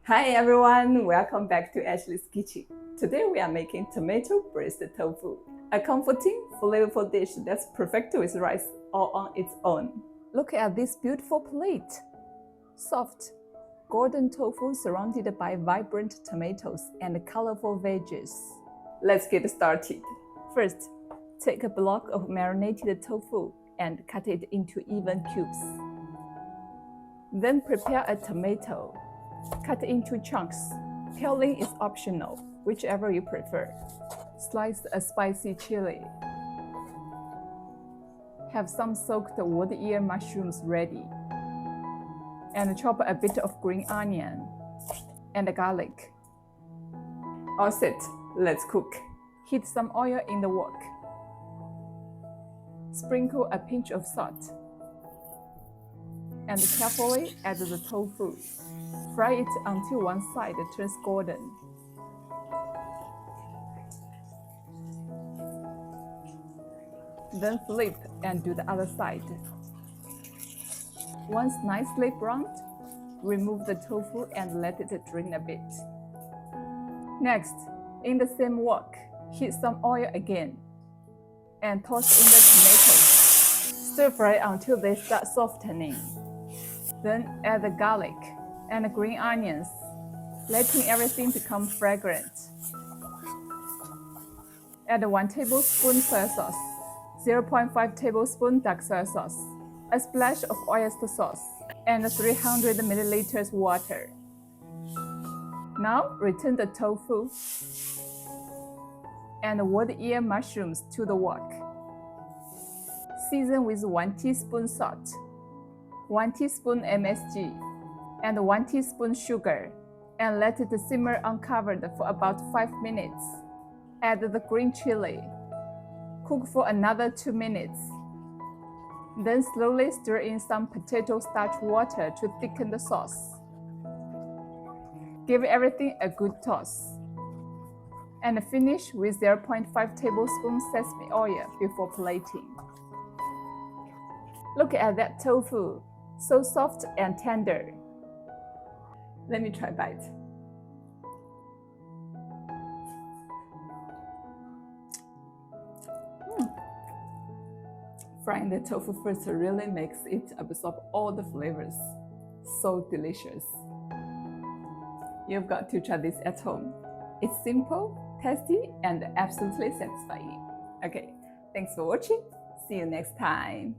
Hi everyone, welcome back to Ashley's Kitchen. Today we are making tomato braised tofu, a comforting, flavorful dish that's perfect with rice all on its own. Look at this beautiful plate. Soft, golden tofu surrounded by vibrant tomatoes and colorful veggies. Let's get started. First, take a block of marinated tofu and cut it into even cubes. Then prepare a tomato. Cut into chunks. Peeling is optional, whichever you prefer. Slice a spicy chili. Have some soaked wood ear mushrooms ready. And chop a bit of green onion and garlic. All set, let's cook. Heat some oil in the wok. Sprinkle a pinch of salt. And carefully add the tofu. Fry it until one side turns golden. Then flip and do the other side. Once nicely browned, remove the tofu and let it drain a bit. Next, in the same wok, heat some oil again and toss in the tomatoes. Stir fry until they start softening. Then add the garlic and the green onions, letting everything become fragrant. Add 1 tablespoon soy sauce, 0.5 tablespoon dark soy sauce, a splash of oyster sauce, and 300 milliliters water. Now return the tofu and wood ear mushrooms to the wok. Season with 1 teaspoon salt, 1 teaspoon MSG, and 1 teaspoon sugar, and let it simmer uncovered for about 5 minutes. Add the green chili. Cook for another 2 minutes. Then slowly stir in some potato starch water to thicken the sauce. Give everything a good toss. And finish with 0.5 tablespoons sesame oil before plating. Look at that tofu, so soft and tender. Let me try a bite. Frying the tofu first really makes it absorb all the flavors. So delicious. You've got to try this at home. It's simple, tasty, and absolutely satisfying. Okay, thanks for watching. See you next time.